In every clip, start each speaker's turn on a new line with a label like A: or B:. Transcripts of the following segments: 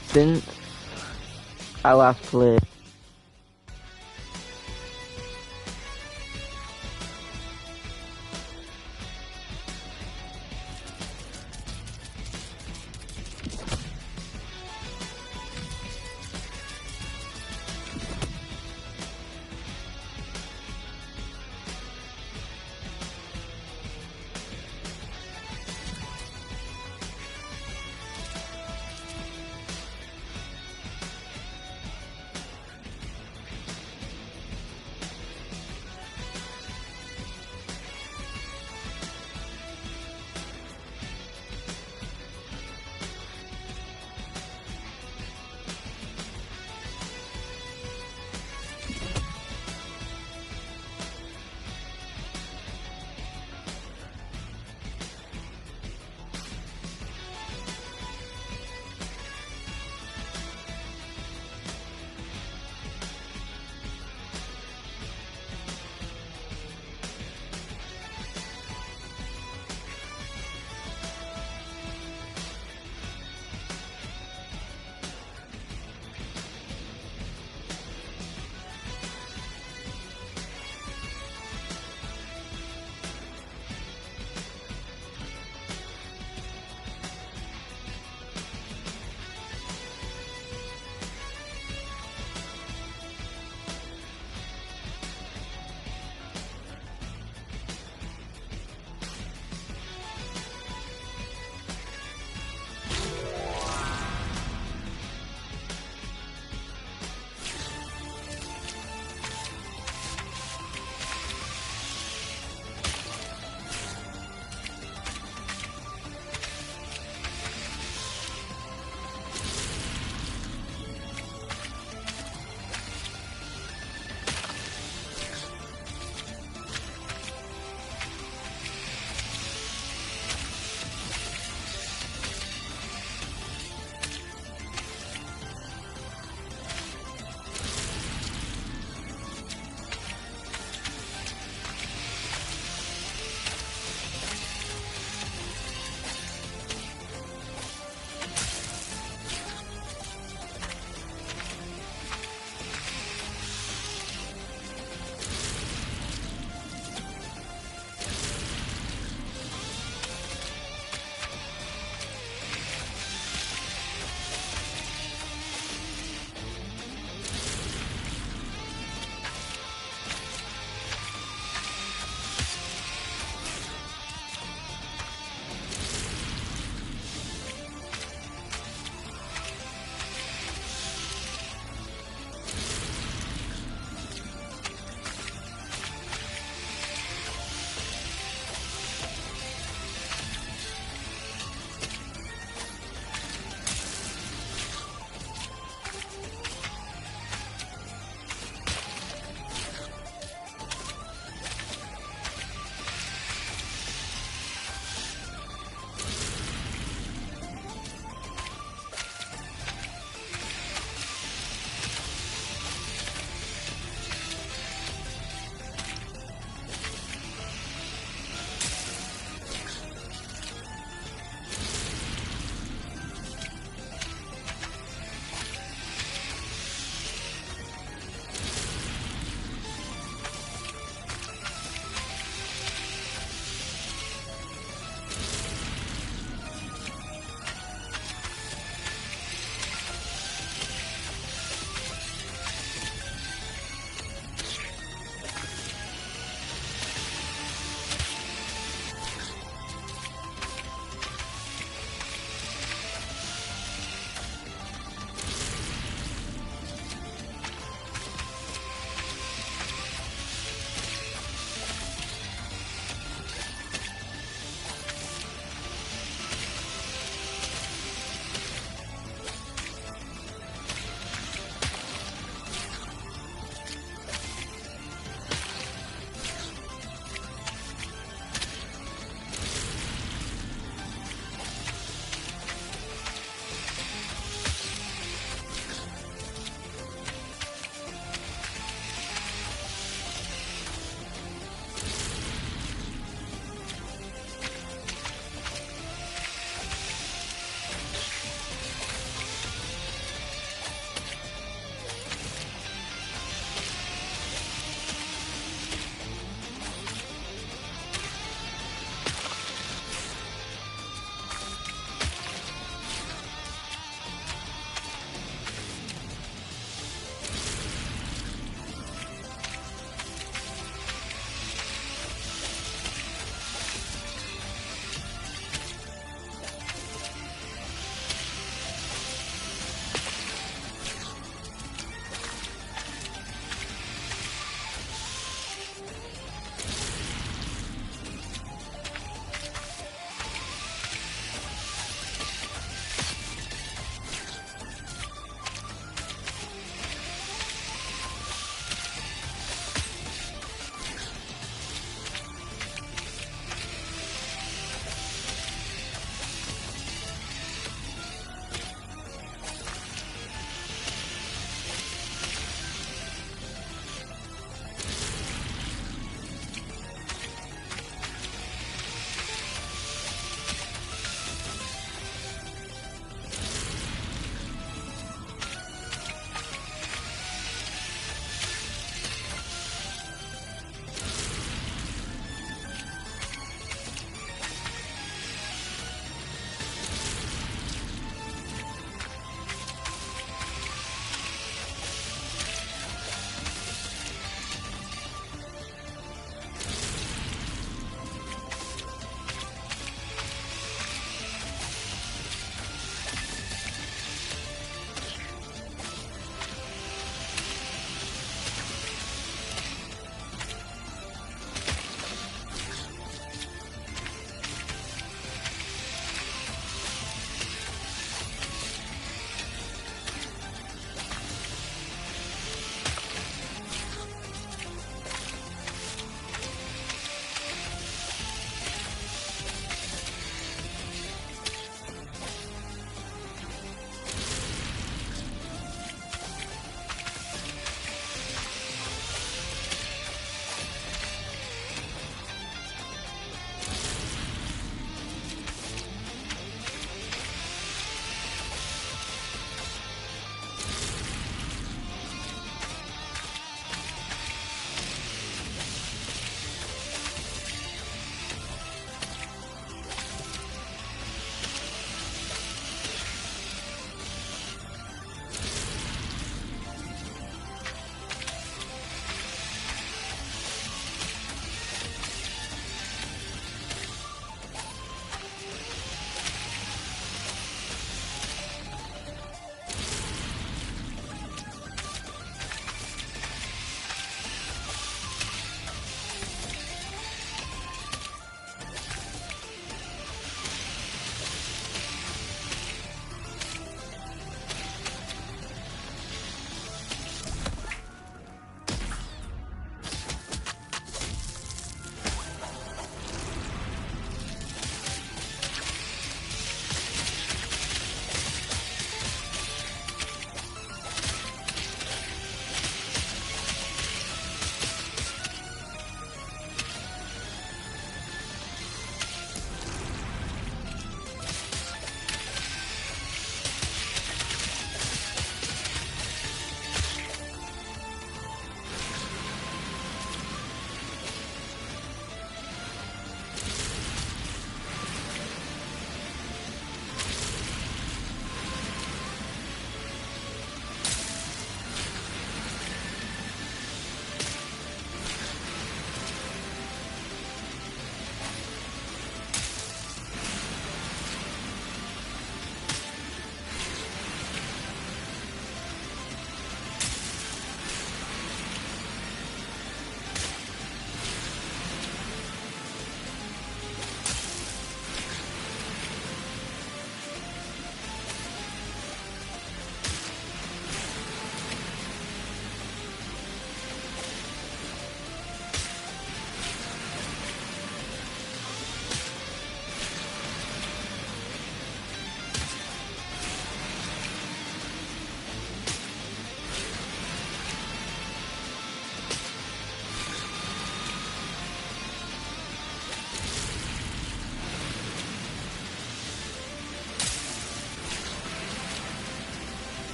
A: since I last played.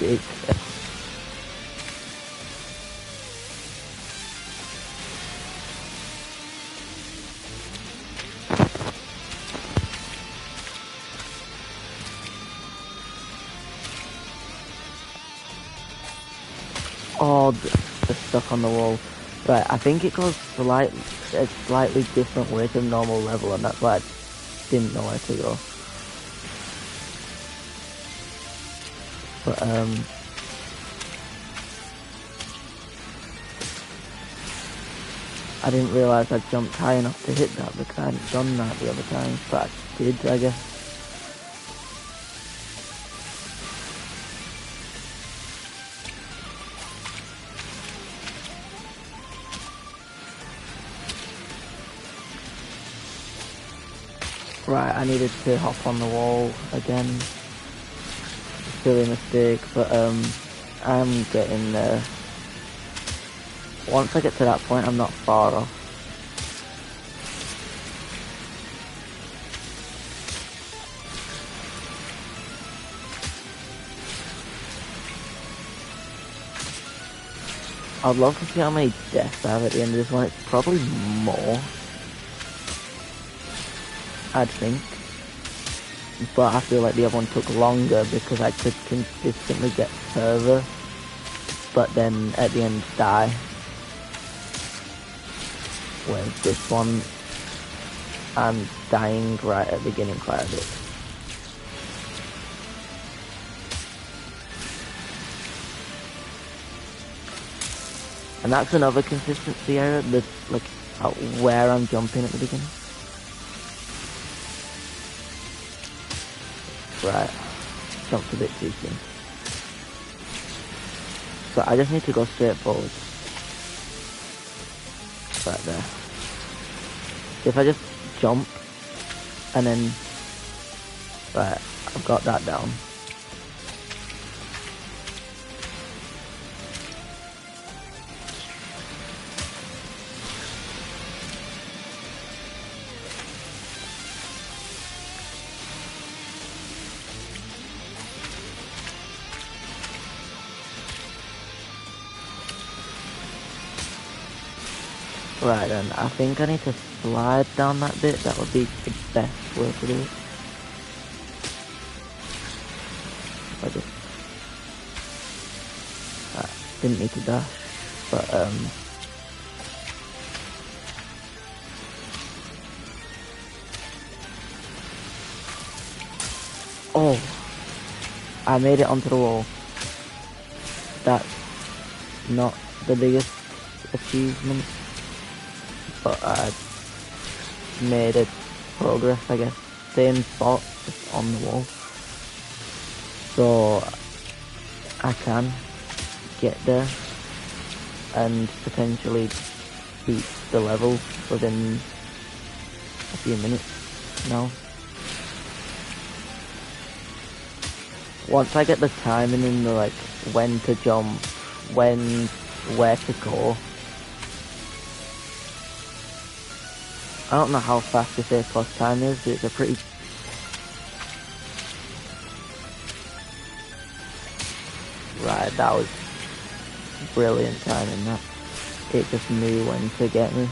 A: sick. Oh, they're stuck on the wall. Right, I think it goes a slightly different way to normal level, and that's why I didn't know where to go. But, I didn't realise I jumped high enough to hit that because I hadn't done that the other time, but I did, I guess. Right, I needed to hop on the wall again. Silly mistake, but I'm getting there. Once I get to that point, I'm not far off. I'd love to see how many deaths I have at the end of this one. It's probably more, I'd think. But I feel like the other one took longer because I could consistently get further, but then at the end die. Whereas this one, I'm dying right at the beginning quite a bit. And that's another consistency error, like where I'm jumping at the beginning. Right, jumped a bit too soon. So I just need to go straight forward. Right there. If I just jump, and then, right, I've got that down. Right then, I think I need to slide down that bit. That would be the best way to do it. I just didn't need to dash, but oh, I made it onto the wall. That's not the biggest achievement, but I made a progress, I guess. Same spot, just on the wall. So I can get there and potentially beat the level within a few minutes now. Once I get the timing and the like when to jump, where to go. I don't know how fast this A+ time is, but it's a pretty... Right, that was brilliant timing, that. It just knew when to get me.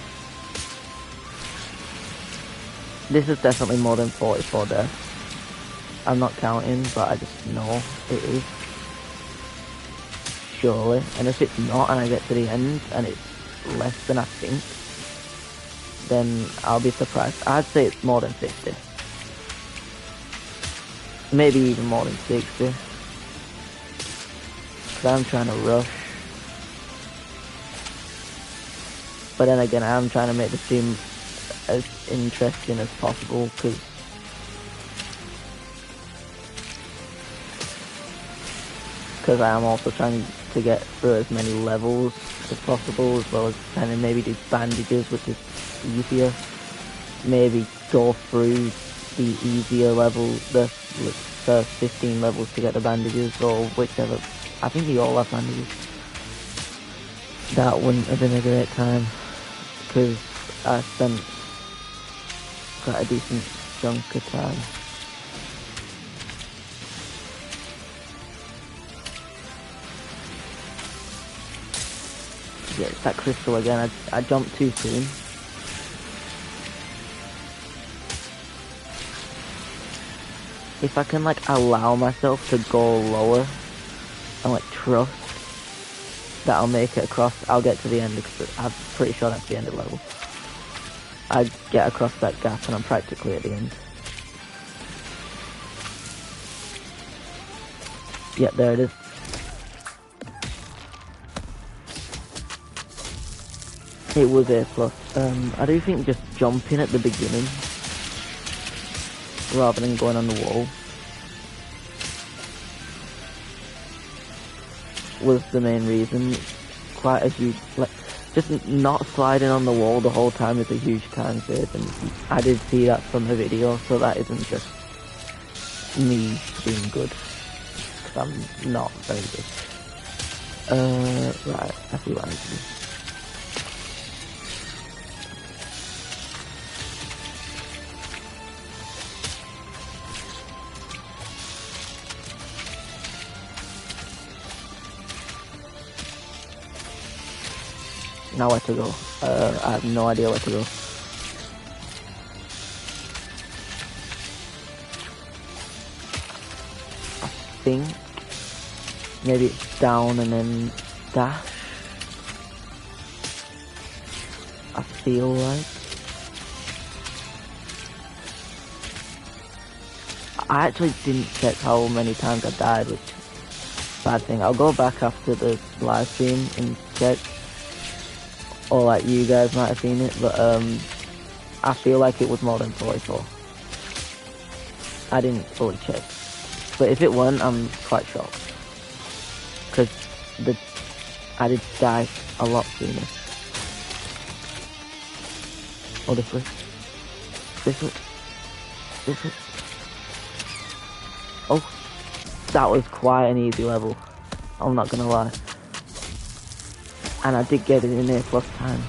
A: This is definitely more than 44 deaths. I'm not counting, but I just know it is. Surely. And if it's not and I get to the end and it's less than I think, then I'll be surprised. I'd say it's more than 50. Maybe even more than 60. Because I'm trying to rush. But then again, I'm trying to make the stream as interesting as possible, because I am also trying to get through as many levels as possible, as well as trying to maybe do bandages, which is easier. Maybe go through the easier level, the first 15 levels to get the bandages, or whichever. I think they all have bandages. That wouldn't have been a great time, because I spent quite a decent chunk of time. Yeah, it's that crystal again. I jumped too soon. If I can like allow myself to go lower and like trust that I'll make it across, I'll get to the end because I'm pretty sure that's the end of the level. I get across that gap and I'm practically at the end. Yeah, there it is. It was A+. I do think just jumping at the beginning rather than going on the wall was the main reason. Quite a huge, like, just not sliding on the wall the whole time is a huge time save, and I did see that from the video, so that isn't just me being good, because I'm not very good. Right, I see what I need to do. Now where to go? I have no idea where to go. I think maybe it's down and then dash. I feel like. I actually didn't check how many times I died, which is a bad thing. I'll go back after the live stream and check. Or like you guys might have seen it, but I feel like it was more than 44. I didn't fully check. But if it weren't, I'm quite shocked. Because I did die a lot sooner. Oh, this way. This way. This way. Oh, that was quite an easy level. I'm not gonna lie. And I did get it in A+ time.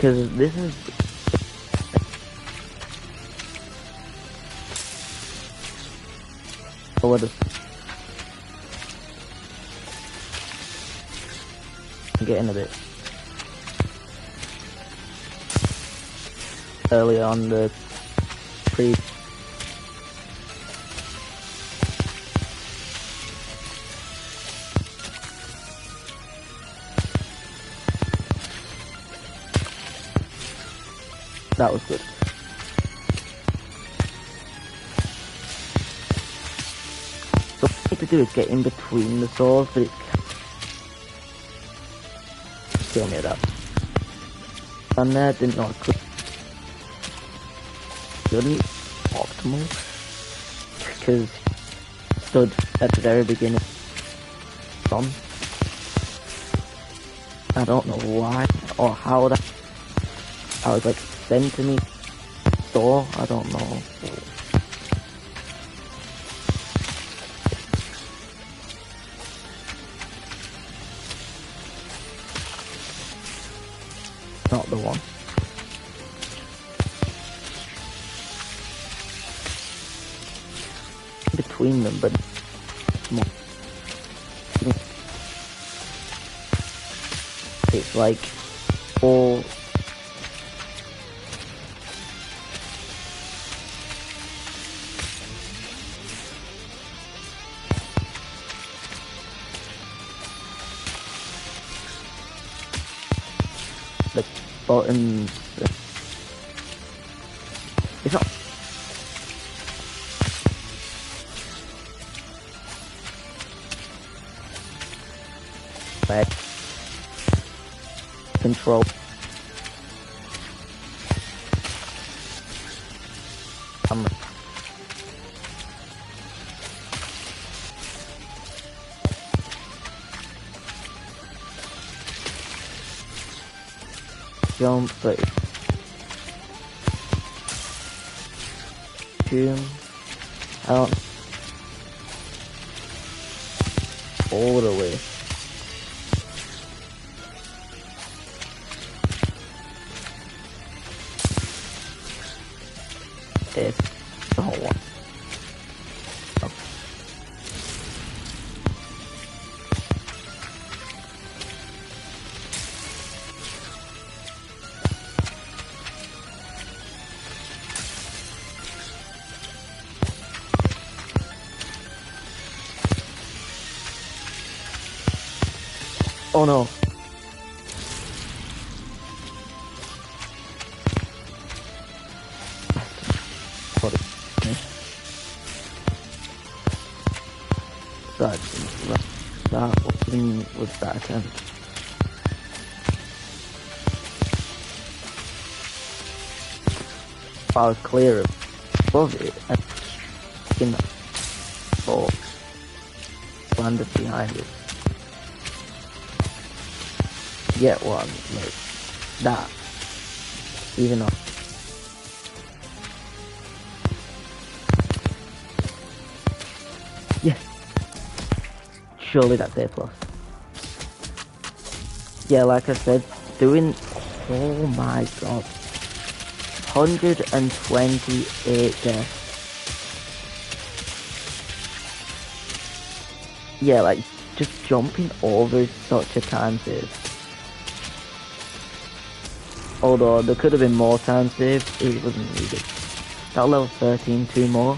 A: because this is what is getting a bit early on the pre. That was good. So what I need to do is get in between the swords, but it's kill me at that. And there, didn't know I could. Couldn't optimal because stood at the very beginning. From I don't know why or how that. I was like centimeters store. I don't know. Not the one. Between them, but more. It's like all. The buttons. It's not. Bad. Control. Jump, but zoom. I don't all the way. It's the whole one. Oh no. What that was that attempt. I was clear above it and in the ball landed behind it. Get one, like that. Even though yes. Surely that's A plus. Yeah, like I said, doing oh my god. 128 deaths. Yeah, like just jumping over is such a time save. Although there could have been more time saved, it wasn't needed. That level 13, 2 more.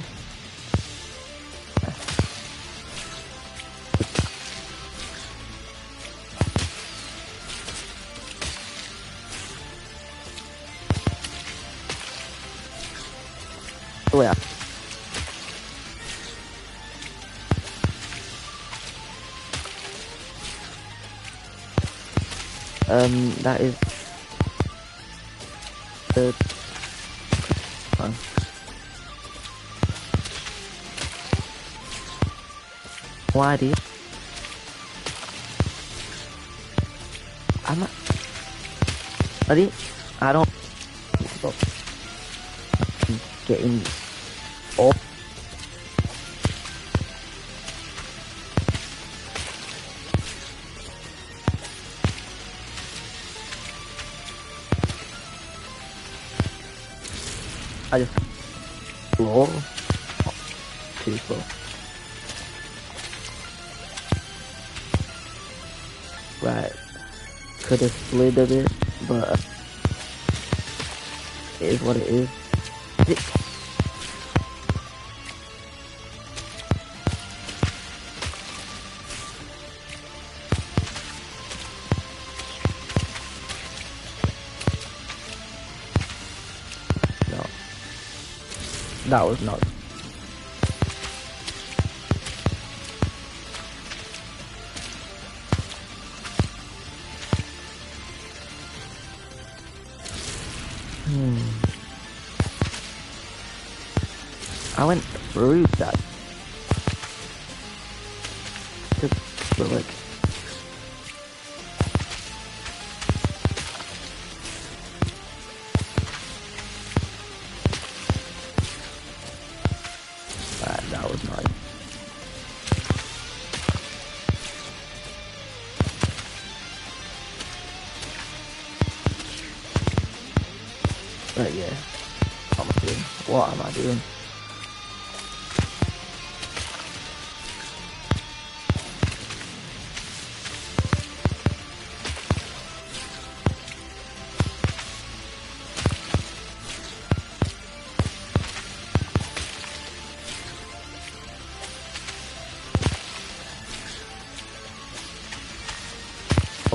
A: Oh yeah. That is the one. Why do you? I'm not. I don't. Getting off. I just slow, too slow. Right, could have slid a bit, but it is what it is. No, that was not. I went through that. But like, that was nice. But yeah, what am I doing? What am I doing?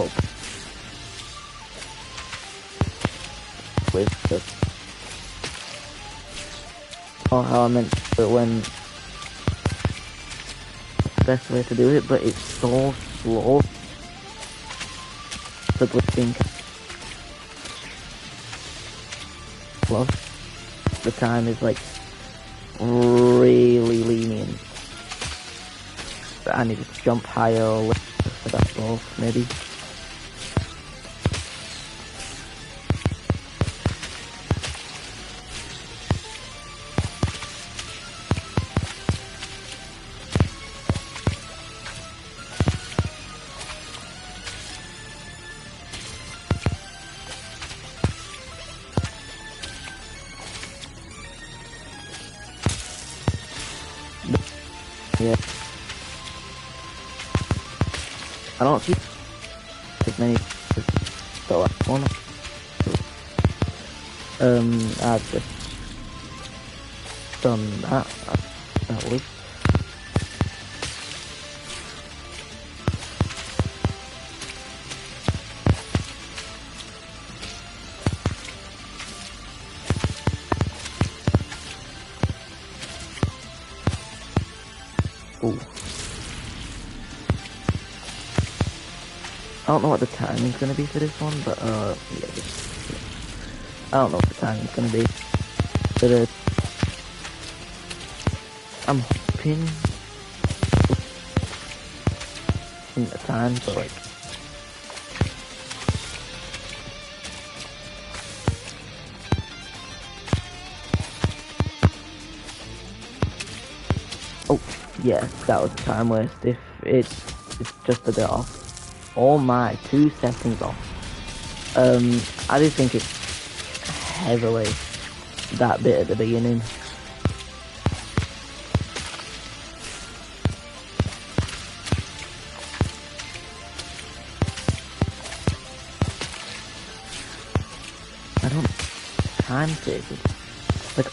A: Oh, with the how I meant it when best way to do it, but it's so slow. The glitching. Plus, the time is like really lenient. I need to jump higher or lower for that ball, maybe. Yeah. I don't see as many as the last one. I've just done that at least. Ooh. I don't know what the timing's gonna be for this one, but yeah, I don't know what the timing's gonna be. But I'm hoping in the time, but like oh yeah, that was a time waste. If it's just a bit off. Oh my, 2 seconds off. I do think it's heavily that bit at the beginning. I don't time save it. Like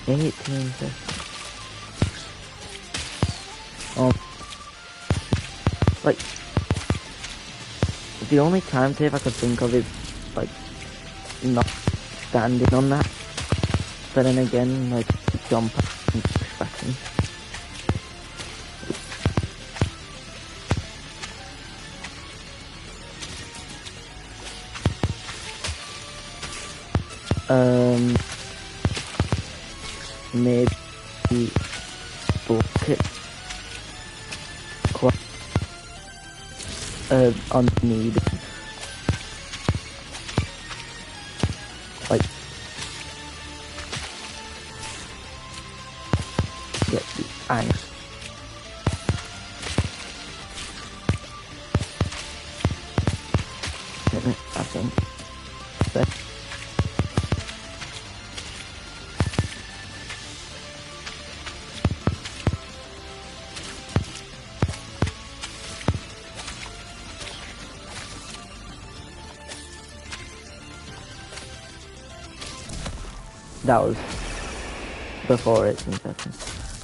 A: 18 seconds. Like the only time save I could think of is like not standing on that. But then again, like jump and push back in. Maybe bucket on need like get the iron. That was before 18 seconds.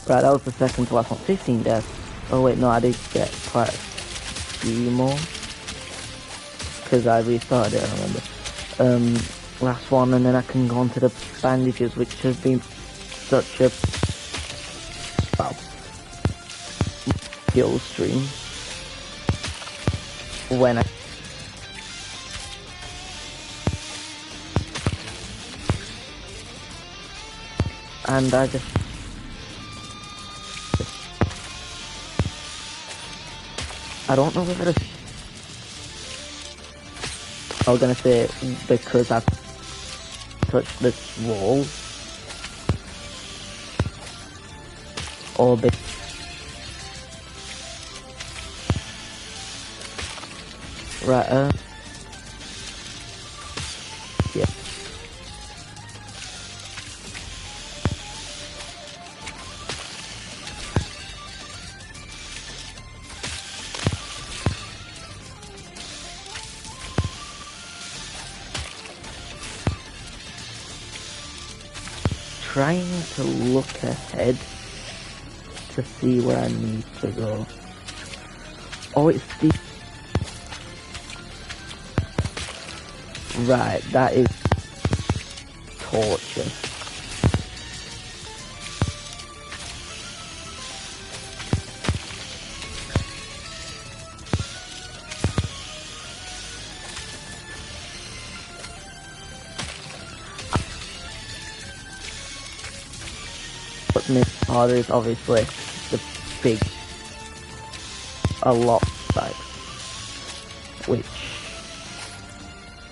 A: Right, that was the second to last one. 15 deaths. Oh wait, no, I did get quite a few more. Because I restarted it, I remember. Last one, and then I can go on to the bandages, which has been such a, wow, kill stream. When I just I don't know whether to, I was gonna say because I've touched this wall, or right, yeah. Trying to look ahead to see where I need to go. Oh, it's the... Right, that is torture. What's made harder is obviously the big, a lot spikes, which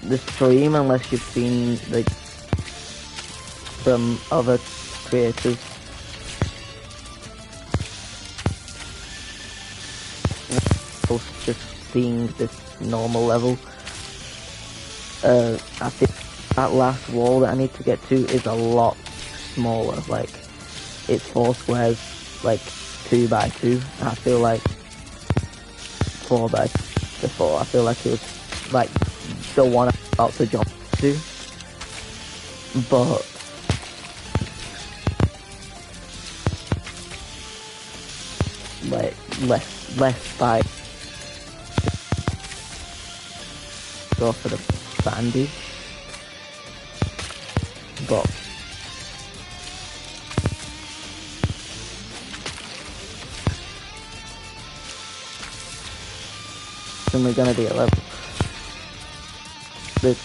A: the stream, unless you've seen like from other creators, just seeing this normal level, I think that last wall that I need to get to is a lot smaller. Like, it's 4 squares, like 2 by 2. I feel like 4 by 4. I feel like it was like the one I'm about to jump to, but like less by go for the bandage, but then we're gonna be at level. This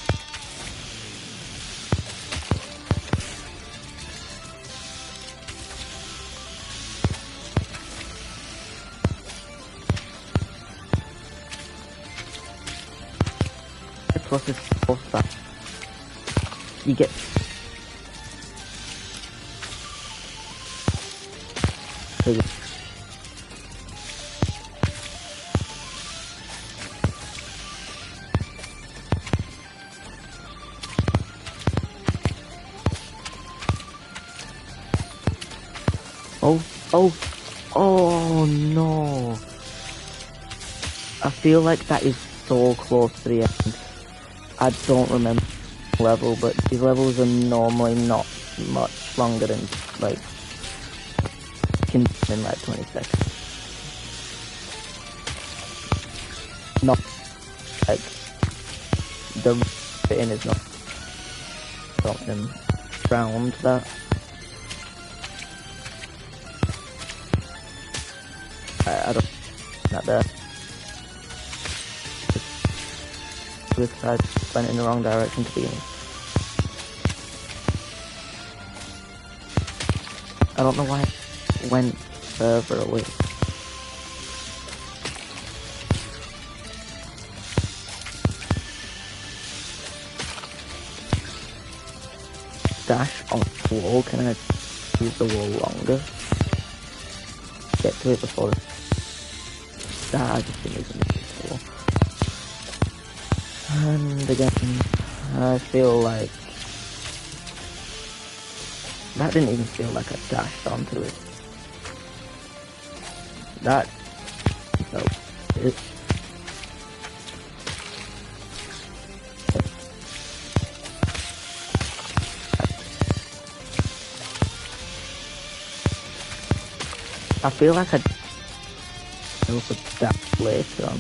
A: plus is so fast. You get oh no. I feel like that is so close to the end. I don't remember the level, but these levels are normally not much longer than like in like 20 seconds. Not like the fitting is not something around that. I don't not there. Because I went in the wrong direction to begin with. I don't know why I went further away. Dash on the wall, can I use the wall longer? Get to it before that I just think isn't useful. And again, I feel like that didn't even feel like I dashed onto it. That felt it. I feel like I also that later on.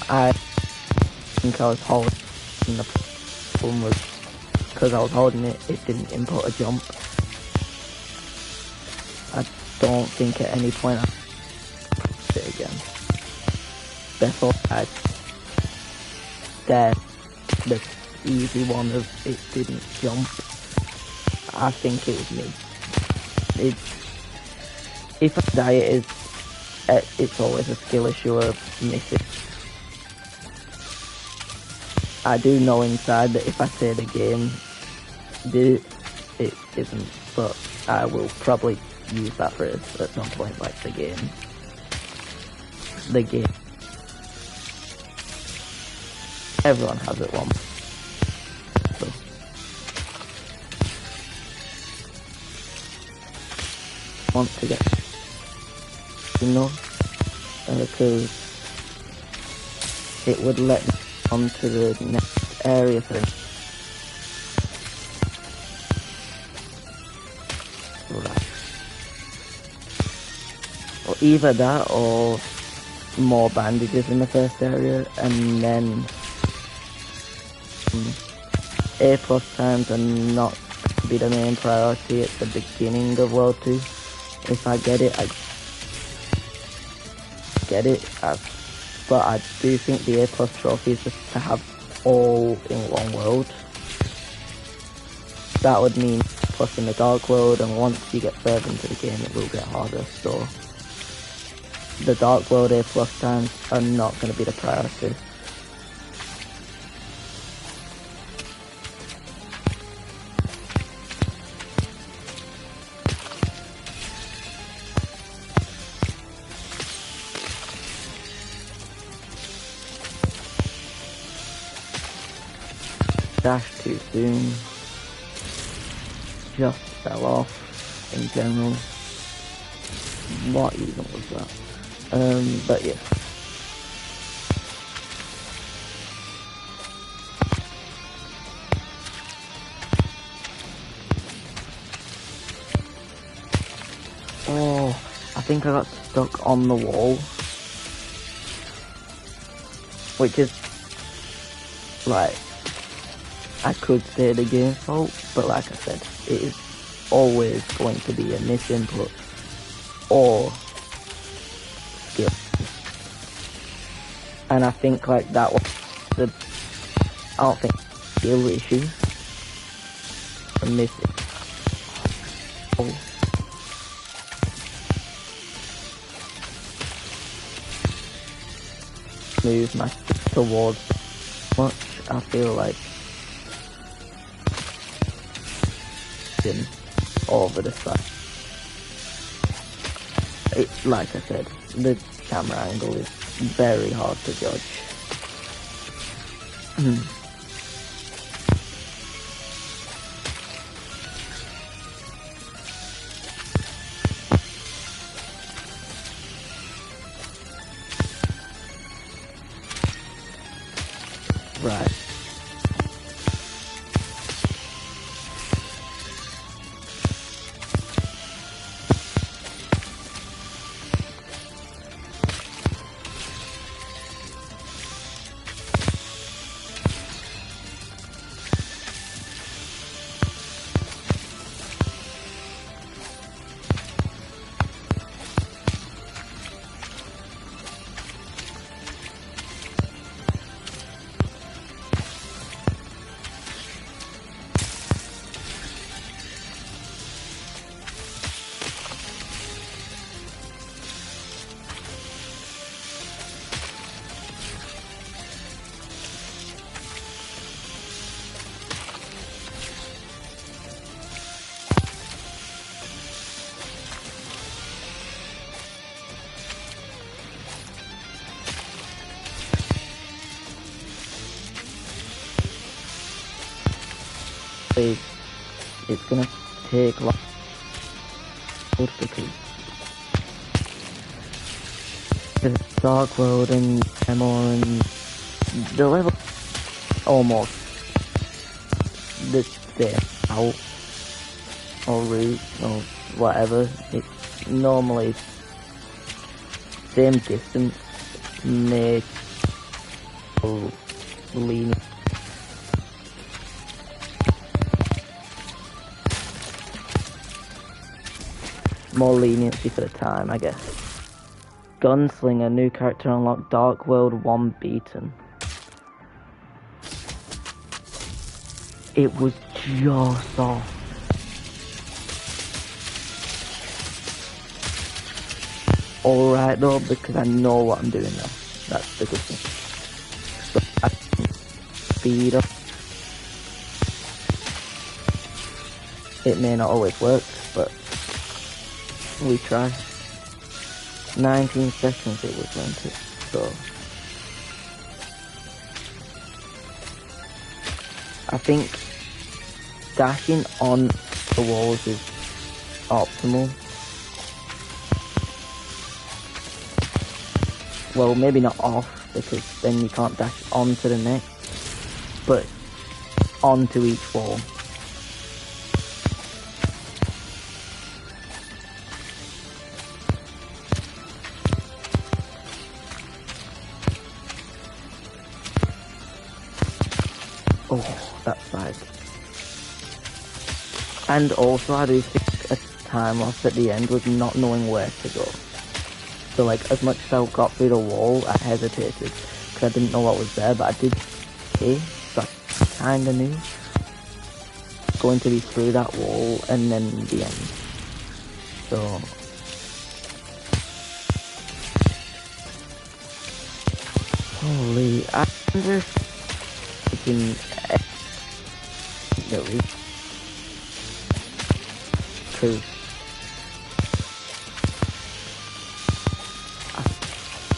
A: I think I was holding the problem was because I was holding it, it didn't input a jump. I don't think at any point I did it again. Therefore, the easy one of it didn't jump. I think it was me. If I die, it's always a skill issue of missing. I do know inside that if I say the game did it isn't, but I will probably use that phrase at some point, like the game. Everyone has it once. So. Want to get, because it would let me onto the next area for right. Or either that or more bandages in the first area, and then A+ times are not to be the main priority at the beginning of World 2. If I get it, I get it, but I do think the A+ trophy is just to have all in one world. That would mean plus in the Dark World, and once you get further into the game it will get harder, so the Dark World A+ times are not going to be the priority. Dash too soon. Just fell off in general. What even was that? But yeah. Oh, I think I got stuck on the wall. Which is, like, I could say the game's fault, but like I said, it is always going to be a misinput or skill. And I think like that was I don't think skill issue. I miss it. Oh. Move my stick towards much, I feel like over the side. Like I said, the camera angle is very hard to judge. Right. It's gonna take long because the Dark World and Demo and the level almost the same out or route or whatever. It's normally same distance, make lean. More leniency for the time, I guess. Gunslinger, new character unlocked, Dark World 1 beaten. It was just off. Alright though, because I know what I'm doing now. That's the good thing. So I can speed up. It may not always work, but we try. 19 seconds it was going to, so I think dashing on the walls is optimal. Well, maybe not off, because then you can't dash onto the next, but onto each wall. Oh, that's bad. And also I do think a time loss at the end was not knowing where to go. So like, as much as I got through the wall, I hesitated, because I didn't know what was there, but I did see, so I kinda knew. Going to be through that wall, and then the end. So holy, I wonder if we can at least, because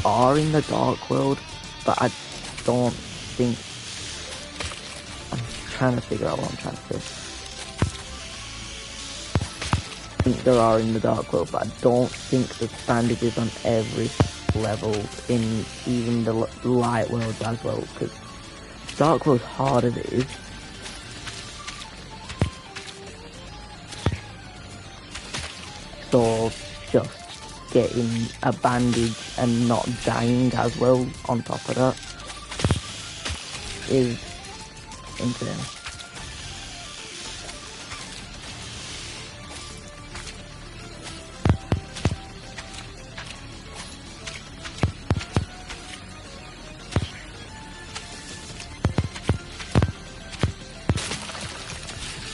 A: are in the Dark World, but I don't think, I'm trying to figure out what I'm trying to say. I think there are in the Dark World, but I don't think there's bandages on every level in even the Light World as well, because Dark World's hard as it is. So just getting a bandage and not dying as well on top of that is insane.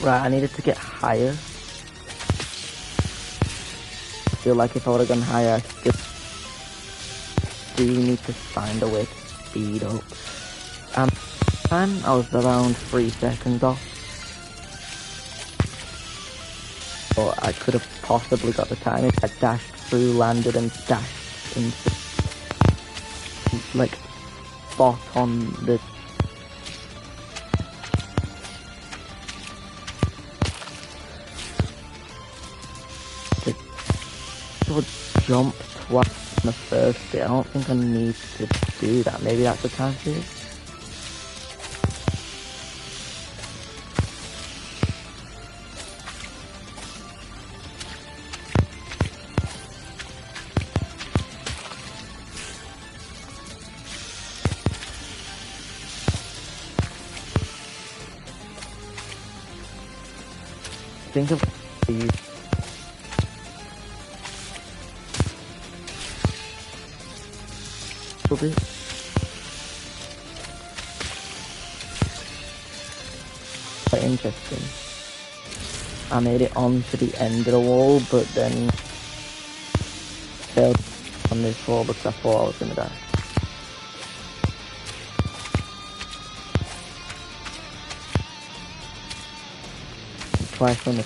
A: Right, I needed to get higher. I feel like if I would have gone higher, I still do need to find a way to speed up. And I was around 3 seconds off. So I could have possibly got the time if I dashed through, landed and dashed into, like, spot on the would jump twice in the first bit. I don't think I need to do that. Maybe that's the time to do it. Think of these. Bit. Quite interesting. I made it onto the end of the wall, but then failed on this wall because I thought I was gonna die. Twice on the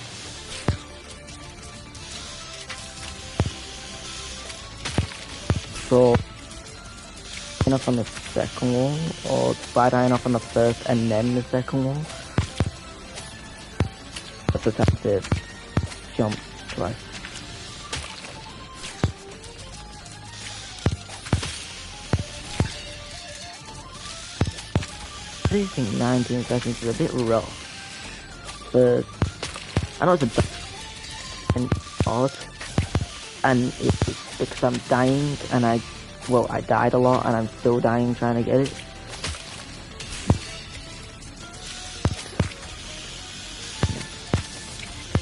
A: so off on the second wall, or by dying off on the first and then the second wall. But just have to jump twice. I do think 19 seconds is a bit rough. I know it's a bit odd, and it's because I'm dying, and I died a lot, and I'm still dying trying to get it.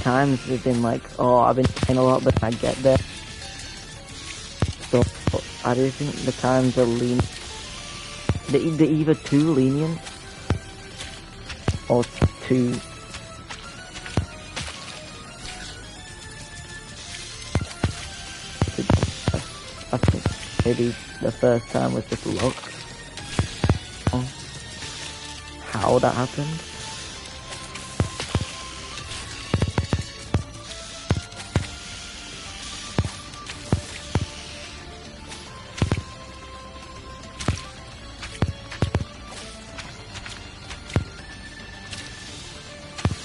A: Times have been like, oh, I've been dying a lot, but I get there. So I do think the times are they're either too lenient or too I think maybe the first time was just luck on how that happened.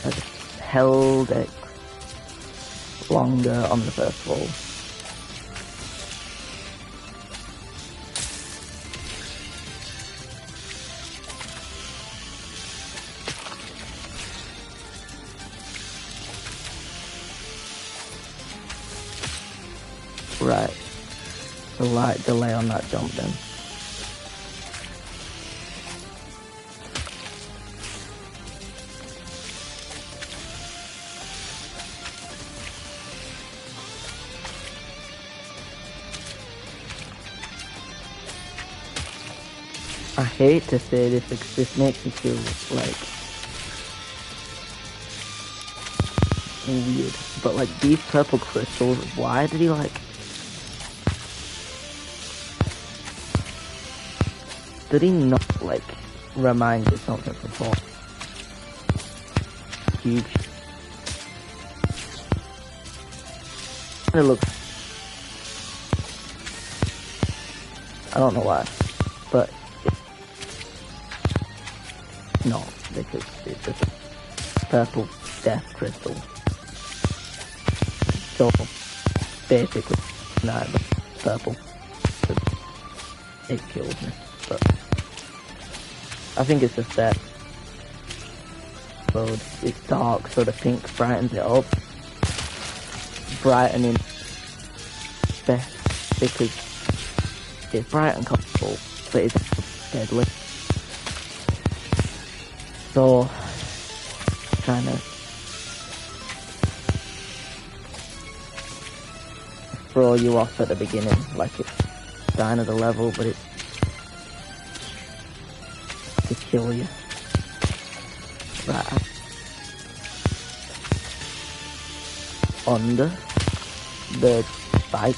A: I just held it longer on the first wall. Right, a light delay on that jump then. I hate to say this because this makes me feel like weird, but like these purple crystals, why did he like... Did he not like remind you something before? Huge. It looks... I don't know why, but it's not, because it's just a purple death crystal. So basically, nah, it's purple. It kills me, but I think it's just that. So it's dark, so the pink brightens it up. Brightening best because it's bright and colourful, but it's deadly. So trying to throw you off at the beginning, like it's sign of the level, but it's to kill you. Right. Under the spike,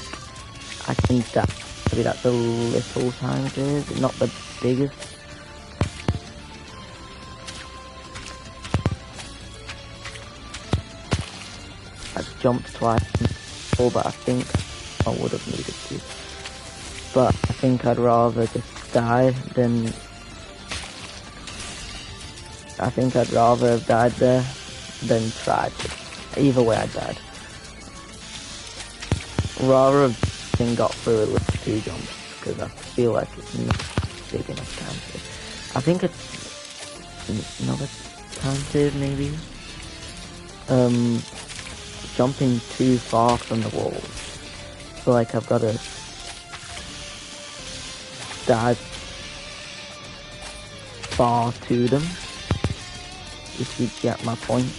A: I think that maybe that's a little time period, not the biggest. I jumped twice, but I think I would have needed to. But I think I'd rather just die than... I think I'd rather have died there than tried. Either way I died. Rather have been got through it with 2 jumps, because I feel like it's not big enough time save. I think it's another time save maybe. Jumping too far from the walls. So like I've got to dive far to them, if you get my point.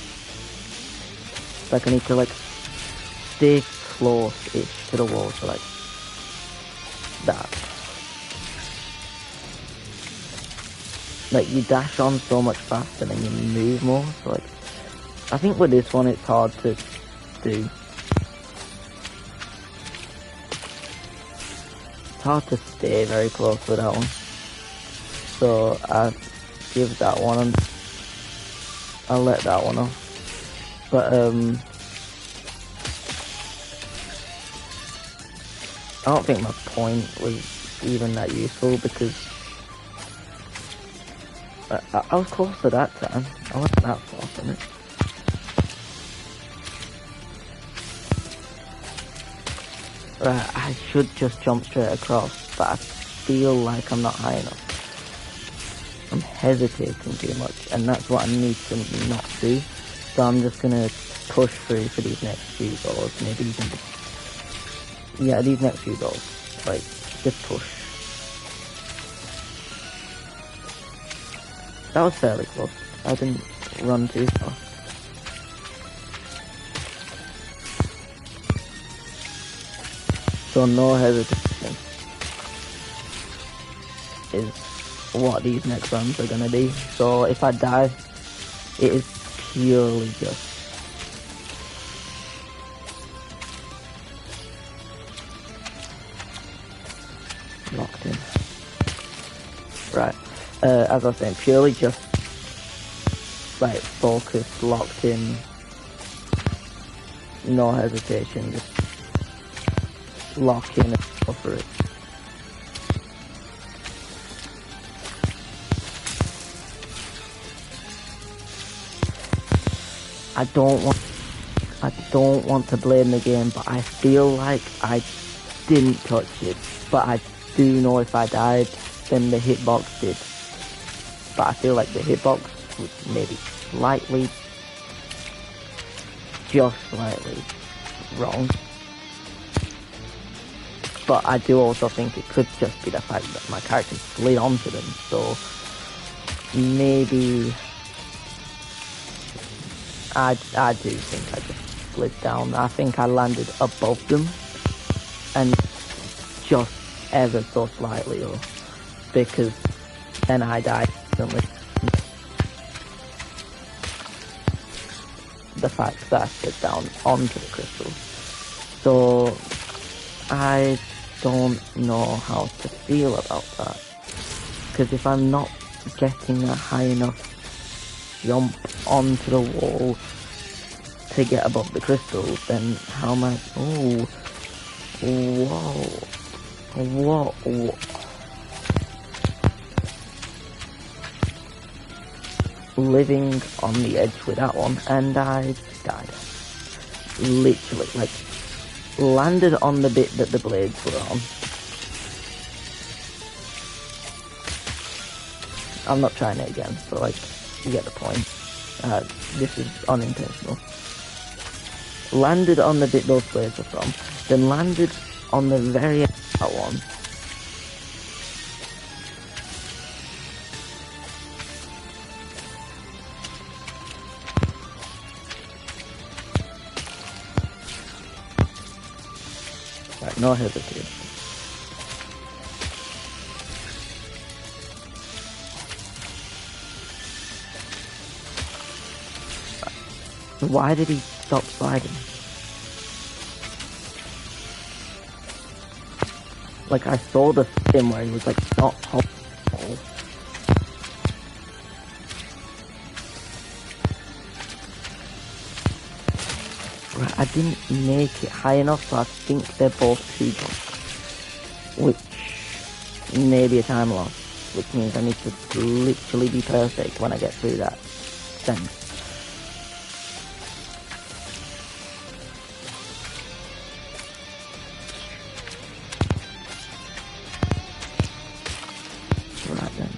A: Like I need to like stay close-ish to the wall, so like that. Like you dash on so much faster and you move more, so like I think with this one it's hard to do. It's hard to stay very close with that one. So I give that one and I'll let that one off. But I don't think my point was even that useful because I was close to that time. I wasn't that far from it. Right, I should just jump straight across, but I feel like I'm not high enough. I'm hesitating too much, and that's what I need to not do. So I'm just gonna push through for these next few goals. Maybe even, yeah, these next few goals. Like, just push. That was fairly close. I didn't run too far. So no hesitation is what these next runs are gonna be. So if I die, it is purely just locked in. Right. As I was saying, purely just like focused, locked in, no hesitation, just lock in and go for it. I don't want to blame the game, but I feel like I didn't touch it. But I do know if I died, then the hitbox did. But I feel like the hitbox was maybe slightly, just slightly wrong. But I do also think it could just be the fact that my character slid onto them, so maybe I do think I just slid down. I think I landed above them and just ever so slightly, or because then I died instantly. The fact that I slid down onto the crystal. So I don't know how to feel about that, because if I'm not getting a high enough jump onto the wall to get above the crystal, then how am I? Oh, whoa, whoa. Living on the edge with that one, and I died. Literally, like, landed on the bit that the blades were on. I'm not trying it again, so like, you get the point. This is unintentional. Landed on the bit those blades are from, then landed on the very end of that one. Right, no hesitation. Why did he stop sliding? Like, I saw the thing where he was like, not holding. Right, I didn't make it high enough, so I think they're both too jumps. Which may be a time loss, which means I need to literally be perfect when I get through that sense. Right then.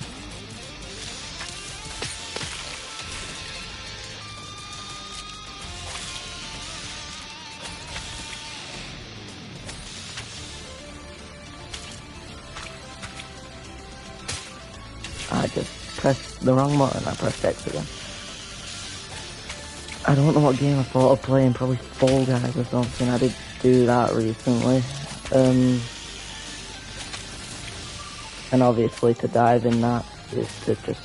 A: I just pressed the wrong button, I pressed X again. I don't know what game I thought of playing, probably Fall Guys or something. I did do that recently. And obviously to dive in that is to just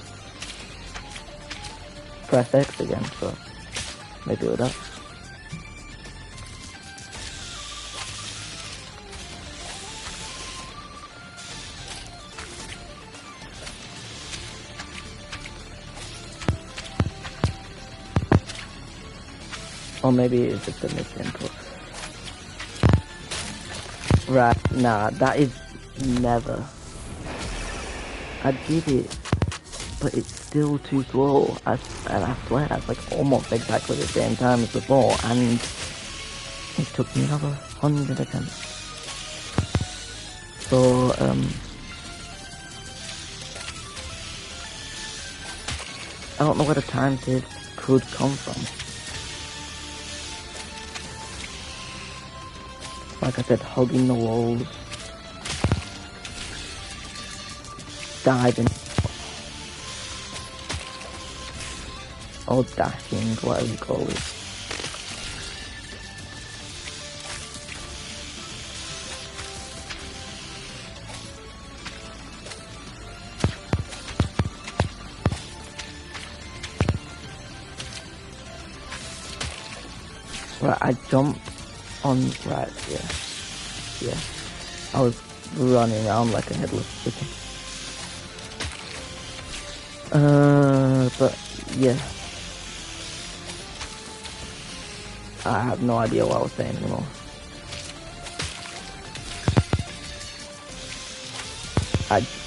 A: press X again, so maybe with that. Or maybe it's just a misinput. Right, nah, that is never. I did it, but it's still too slow. And I swear that's like almost exactly the same time as before, and it took me another 100 attempts. So, I don't know where the time save could come from. like I said, hugging the walls, diving, or dashing, whatever you call it. Right, I jumped on, right, yeah, I was running around like a headless chicken. But, yeah, I have no idea what I was saying anymore.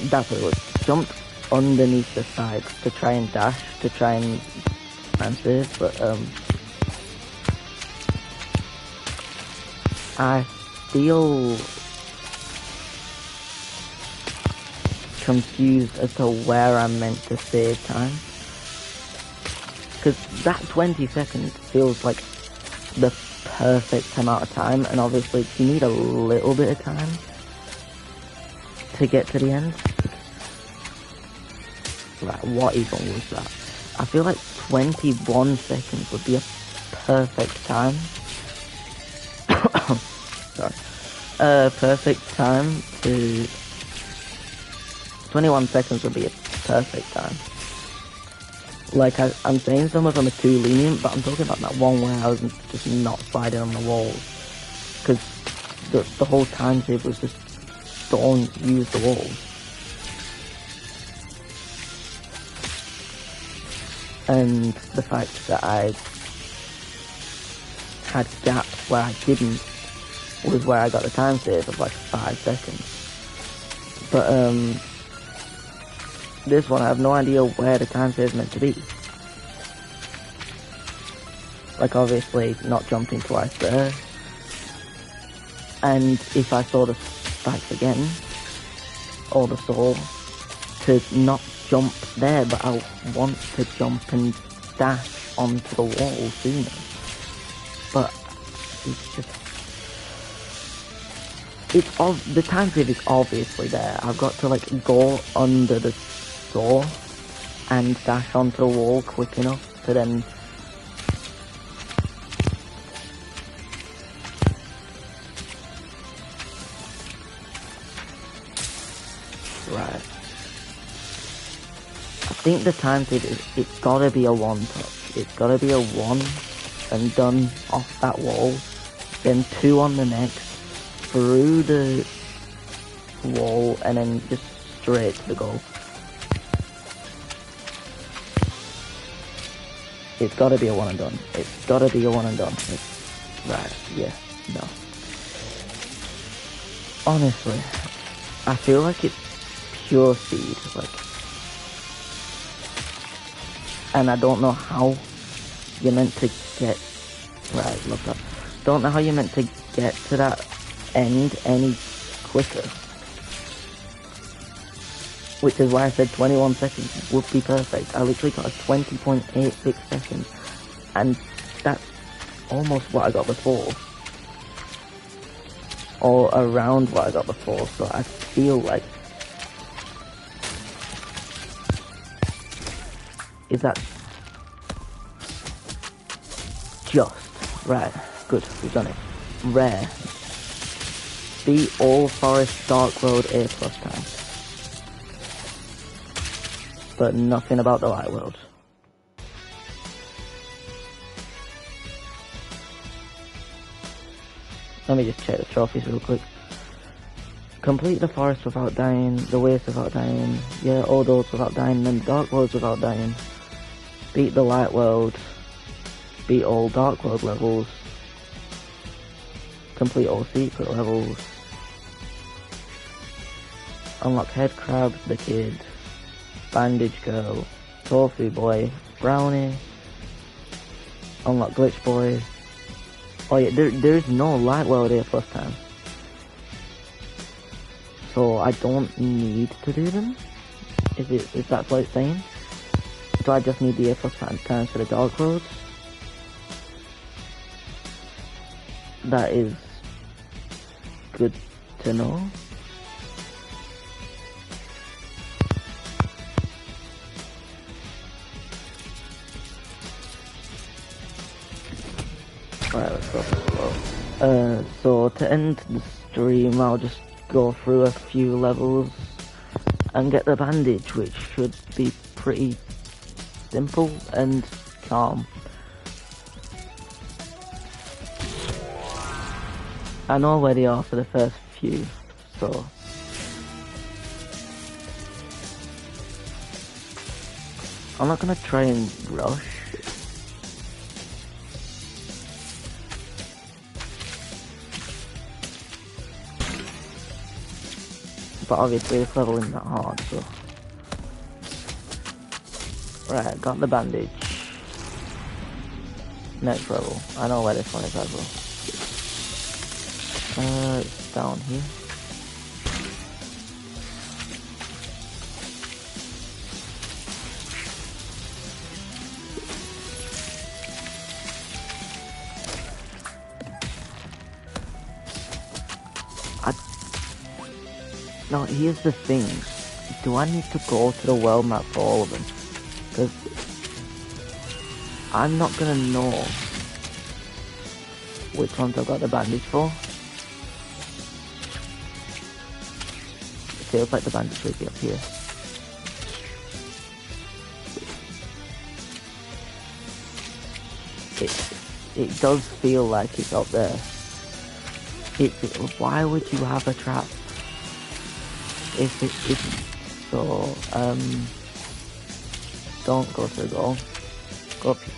A: That's what it was, jumped underneath the side to try and dash, to try and save, but, I feel confused as to where I'm meant to save time. Because that 20 seconds feels like the perfect amount of time, and obviously you need a little bit of time to get to the end. Right, what even was that? I feel like 21 seconds would be a perfect time. Sorry. Perfect time to... 21 seconds would be a perfect time. Like, I'm saying some of them are too lenient, but I'm talking about that one where I was just not sliding on the walls. Because the whole time save was just don't use the walls. And the fact that I had gaps where I didn't was where I got the time save of like 5 seconds. But this one I have no idea where the time save is meant to be. Like obviously not jumping twice there. And if I saw the spikes again, or the saw, to not jump there, but I want to jump and dash onto the wall sooner. But it's just... the time save is obviously there. I've got to like go under the saw and dash onto the wall quick enough to then... Right. I think the time save is, it's gotta be a one touch. It's gotta be a one and done off that wall, then 2 on the next, through the wall, and then just straight to the goal. It's gotta be a one and done. It's gotta be a one and done. Right, yeah, no. Honestly, I feel like it's pure speed, like, and I don't know how you're meant to get, right, look up, don't know how you're meant to get to that end any quicker, which is why I said 21 seconds would be perfect. I literally got a 20.86 seconds, and that's almost what I got before, or around what I got before, so I feel like... Is that just right? Good, we've done it. Rare. Beat all Forest Dark Road A+ time. But nothing about the Light World. Let me just check the trophies real quick. Complete the forest without dying, the waste without dying, yeah, all those without dying, then Dark Roads without dying. Beat the Light World, beat all Dark World levels, complete all secret levels, unlock Head Crab, the Kid, Bandage Girl, Tofu Boy, Brownie, unlock Glitch Boy. Oh yeah, there's no Light World A+ time. So I don't need to do them? Is that what it's saying? Do I just need the A+ times for the Dark Roads? That is good to know. Right, let's go slow. So to end the stream, I'll just go through a few levels and get the bandage, which should be pretty simple and calm. I know where they are for the first few, so I'm not gonna try and rush. But obviously this level isn't that hard, so... Right, got the bandage. Next level. I know where this one is as well. It's down here. No, here's the thing. Do I need to go to the world map for all of them? Because I'm not gonna know which ones I've got the bandage for. It feels like the bandage should be up here. It does feel like it's up there. Why would you have a trap if it isn't? So, don't go to the goal. Go up here.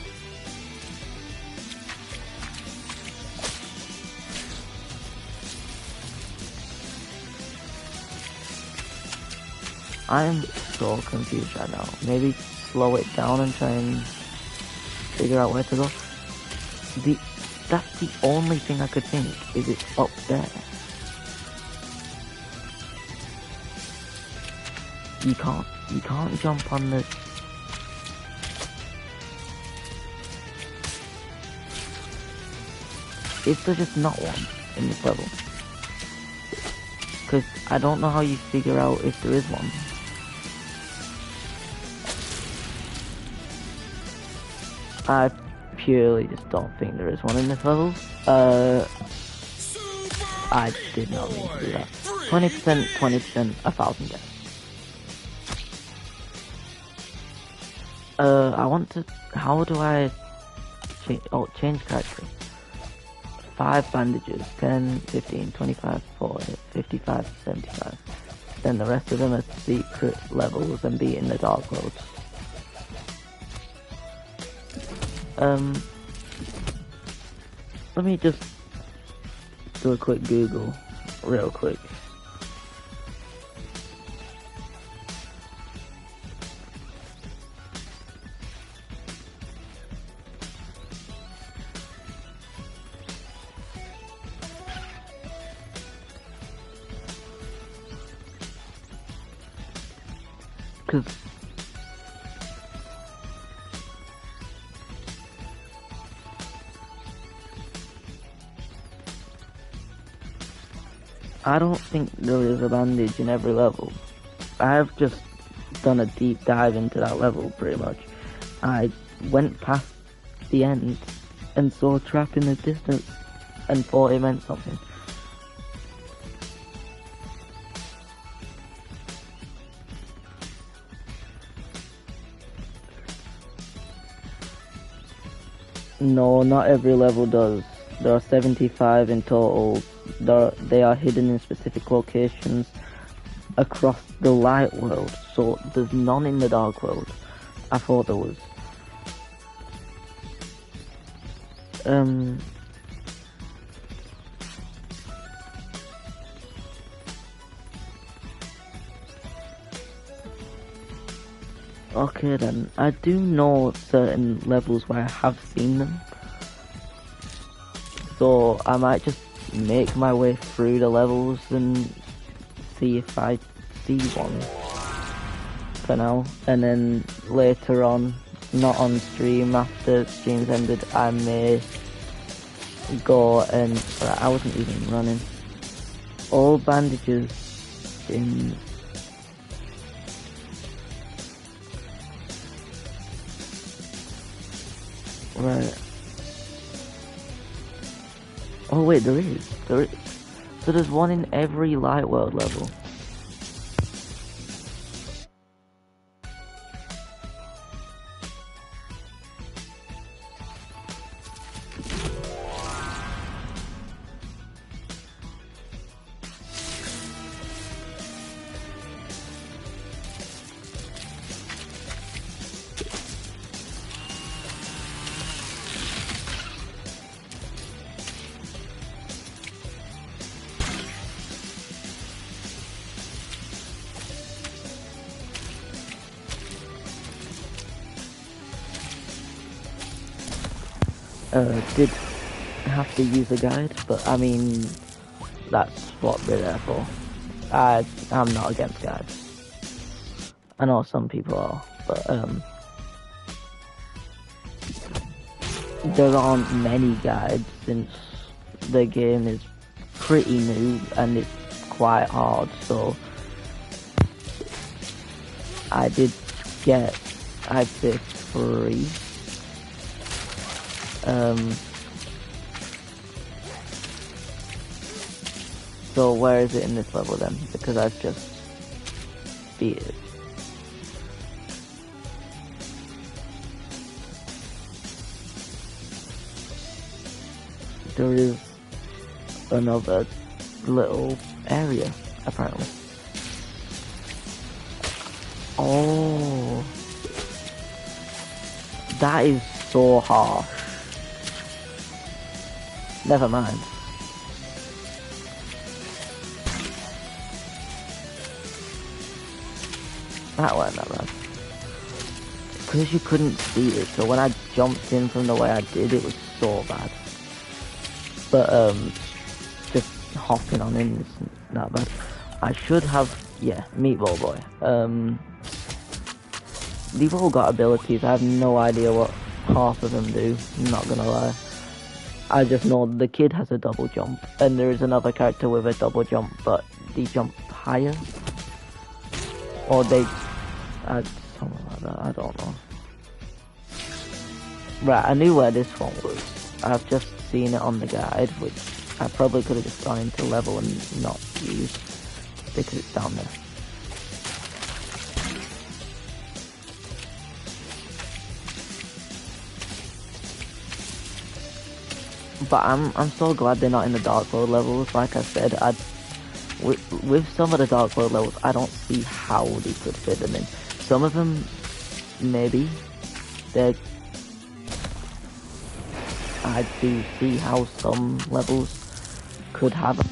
A: I'm so confused right now. Maybe slow it down and try and figure out where to go. That's the only thing I could think, is it's up there. You can't jump on the... Is there just not one in this level? Because I don't know how you figure out if there is one. I purely just don't think there is one in this level. I did not mean to do that. 20%, 20%, 1,000 guess. I want to... How do I... change character. 5 bandages, 10, 15, 25, 40, 55, 75. Then the rest of them are secret levels and beating the dark roads. Let me just do a quick Google, real quick. Because I don't think there is a bandage in every level. I've just done a deep dive into that level, pretty much. I went past the end and saw a trap in the distance and thought it meant something. No, not every level does. There are 75 in total. They are hidden in specific locations across the light world, so there's none in the dark world. I thought there was. Okay then, I do know certain levels where I have seen them, so I might just make my way through the levels and see if I see one for now, and then later on, not on stream, after stream's ended, I may go and... I wasn't even running. all bandages in... Right. Oh wait, there is. So there's one in every Light World level. Did have to use a guide, but I mean, that's what they're there for. I'm not against guides. I know some people are, but there aren't many guides since the game is pretty new and it's quite hard, so I did get, I'd say, 3. So where is it in this level then? Because I've just beat it. There is another little area, apparently. Oh, that is so harsh. Never mind. That wasn't that bad. Because you couldn't see it, so when I jumped in from the way I did, it was so bad. But, just hopping on in isn't that bad. I should have, yeah, Meatball Boy. They've all got abilities. I have no idea what half of them do, I'm not gonna lie. I just know the kid has a double jump, and there is another character with a double jump, but they jump higher. Or they... something like that, I don't know. Right, I knew where this one was. I've just seen it on the guide, which I probably could have just gone into level and not used, because it's down there. But I'm so glad they're not in the Dark World levels. Like I said, with some of the Dark World levels, I don't see how they could fit them in. Some of them, maybe, I do see how some levels could have them.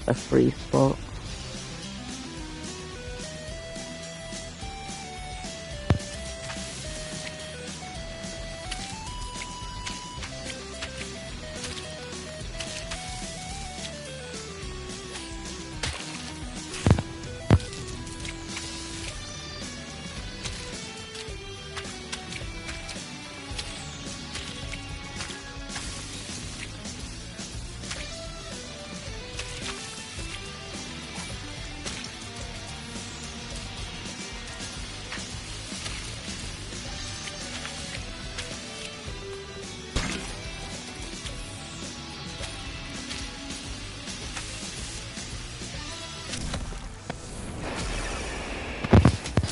A: A free spot.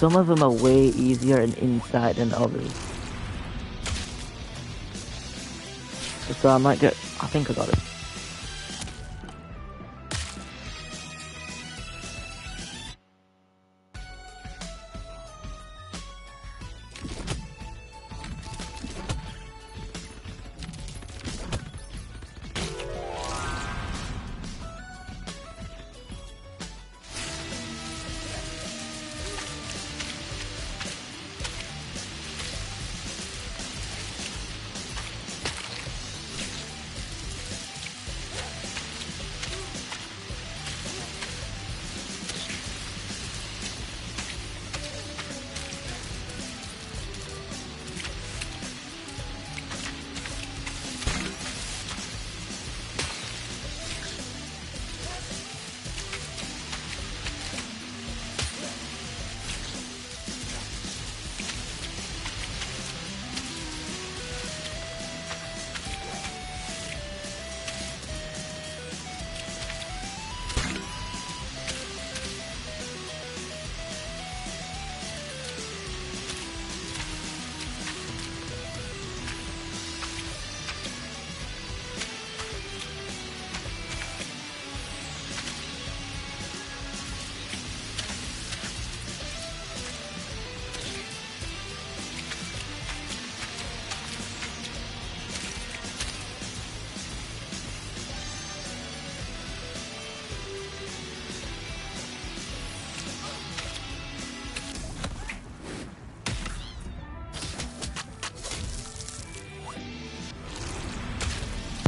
A: Some of them are way easier and inside than others. So I might get, I think I got it.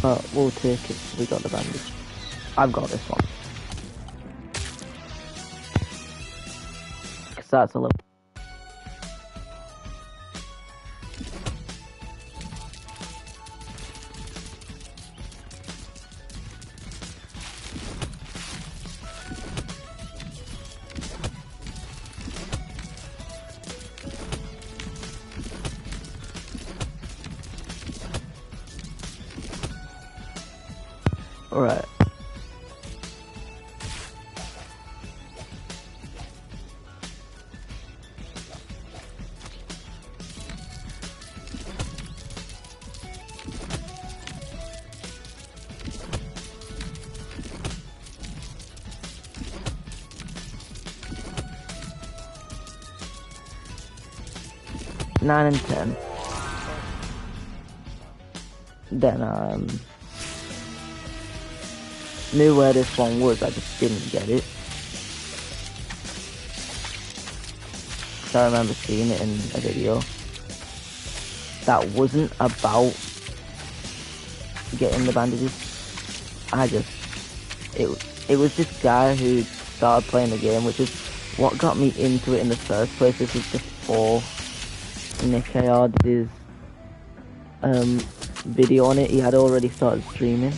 A: But we'll take it. We got the bandage. I've got this one. Because that's a little. Alright. Nine and 10. Then knew where this one was, I just didn't get it. So I remember seeing it in a video. That wasn't about getting the bandages. It was this guy who started playing the game, which is what got me into it in the first place. This was before Nick AR did his video on it. He had already started streaming.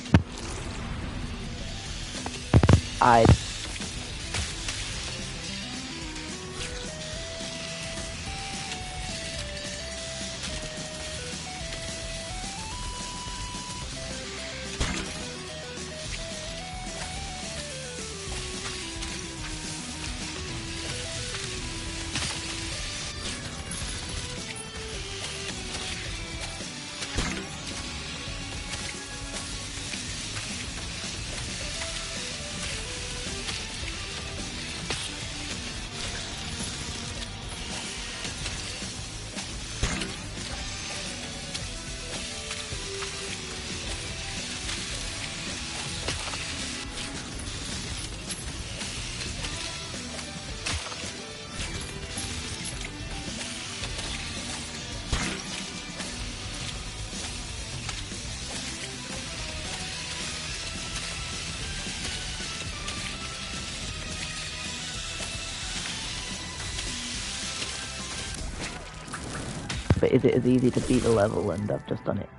A: But is it as easy to beat the level? And I've just done it.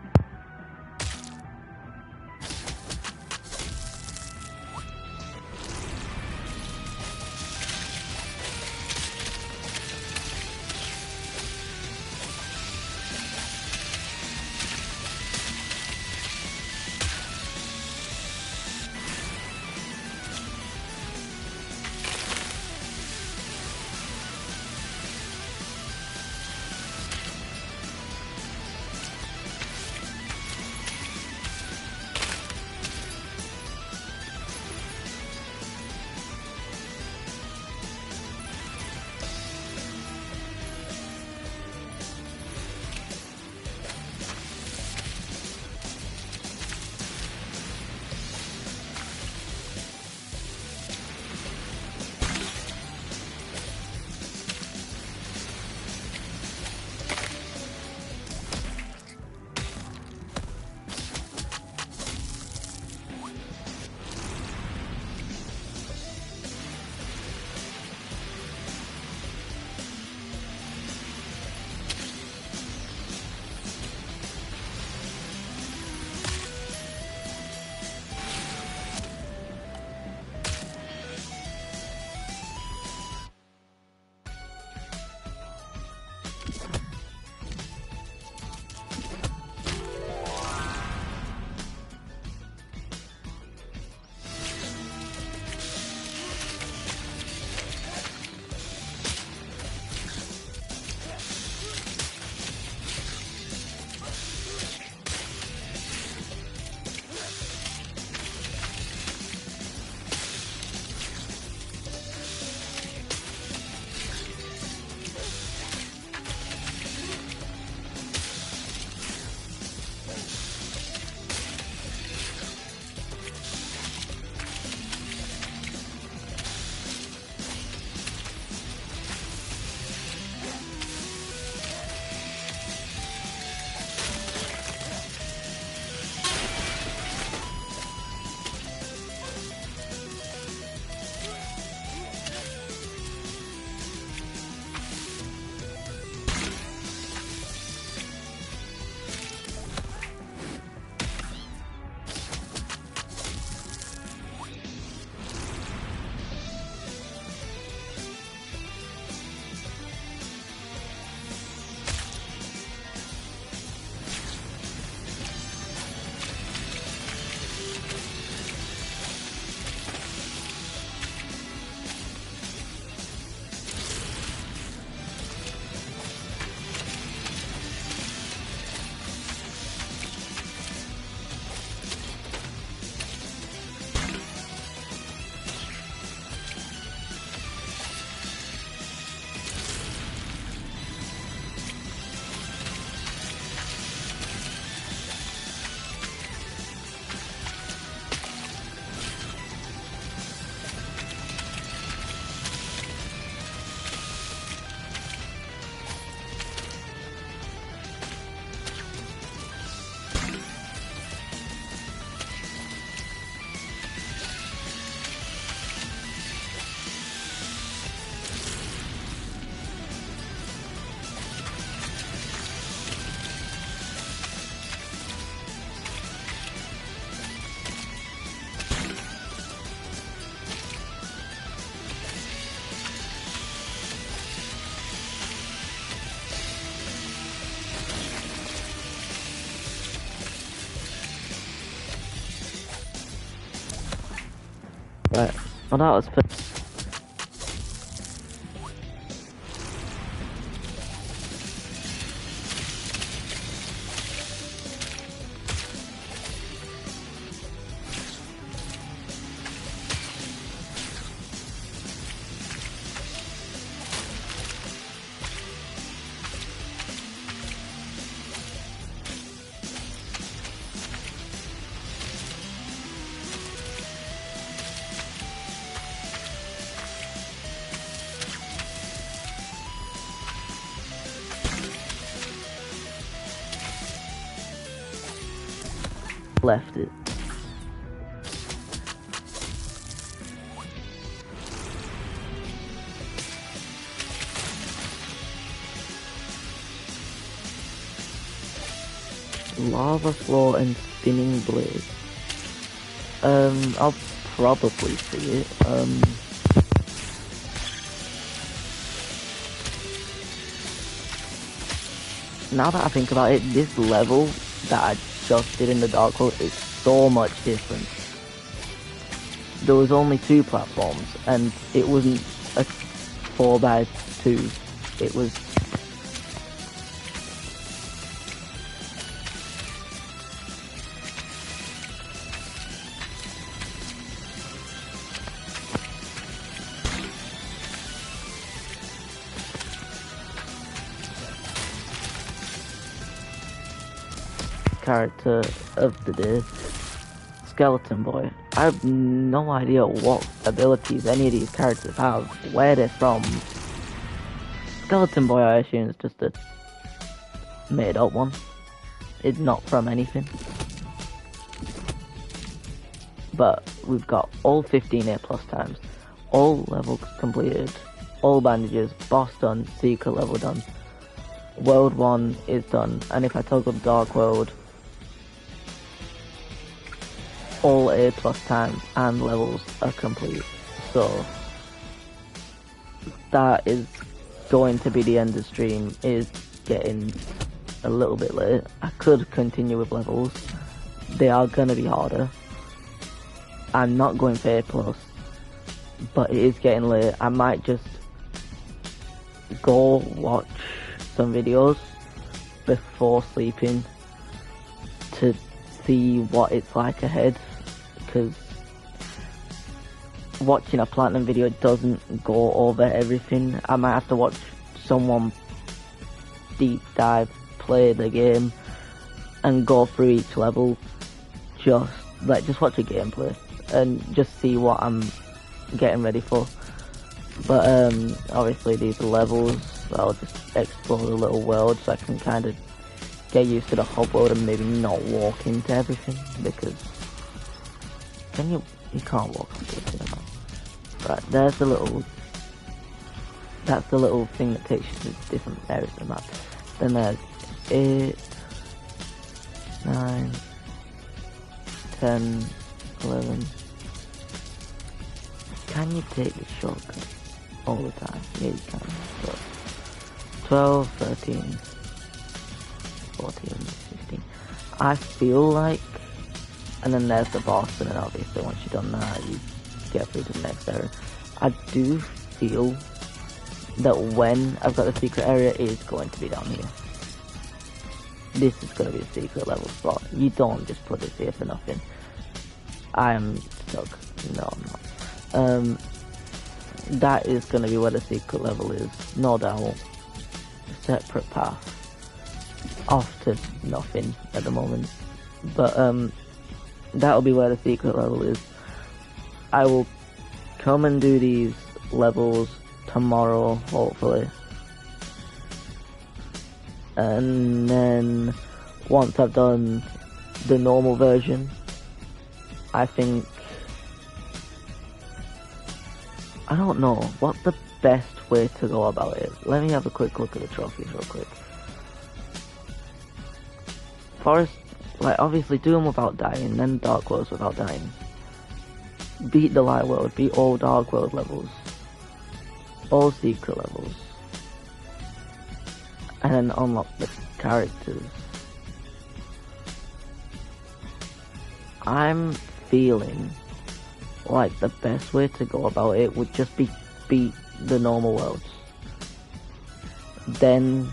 A: Right. Well, that was left it. Lava floor and spinning blade. I'll probably see it. Now that I think about it, this level that I just did in the Dark World is so much different. There was only 2 platforms, and it wasn't a 4x2. It was character of the day, Skeleton Boy. I have no idea what abilities any of these characters have, where they're from. Skeleton Boy, I assume, is just a made up one. It's not from anything. But we've got all 15 A+ times, all levels completed, all bandages, boss done, secret level done. World 1 is done, and if I toggle Dark World, all A+ times and levels are complete. So that is going to be the end of stream. Is getting a little bit late. I could continue with levels. They are gonna be harder. I'm not going for A+, but it is getting late. I might just go watch some videos before sleeping to see what it's like ahead, because watching a platinum video doesn't go over everything. I might have to watch someone deep dive, play the game, and go through each level. Just watch a gameplay and just see what I'm getting ready for. But obviously these levels, I'll just explore the little world so I can kind of get used to the hub world and maybe not walk into everything, because you can't walk into everything. Right, that's the little thing that takes you to different areas of the map. Then there's 8, 9, 10, 11. Can you take the shortcut all the time? Yeah, you can. So 12, 13, 14, 15. I feel like, and then there's the boss, and then obviously once you've done that, you get through to the next area. I do feel that when I've got the secret area, it is going to be down here. This is going to be a secret level spot. You don't just put this here for nothing. I am stuck. No, I'm not. That is going to be where the secret level is, no doubt. Separate path. Off to nothing at the moment. But that'll be where the secret level is. I will come and do these levels tomorrow, hopefully. And then once I've done the normal version, I think, I don't know what's the best way to go about it. Let me have a quick look at the trophies real quick. Forest, obviously do them without dying, then Dark Worlds without dying. Beat the Light World, beat all Dark World levels, all secret levels, and then unlock the characters. I'm feeling like the best way to go about it would just be beat the normal worlds. Then,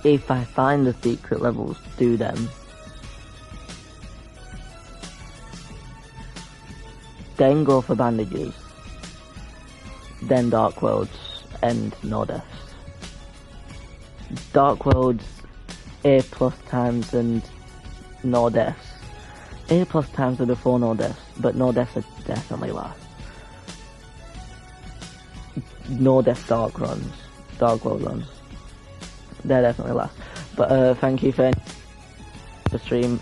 A: if I find the secret levels, do them. Then go for bandages. Then Dark Worlds and no deaths. Dark Worlds, A+ times and no deaths. A+ times are before no deaths, but no deaths are definitely last. No death Dark World runs. They're definitely last. But thank you for the stream.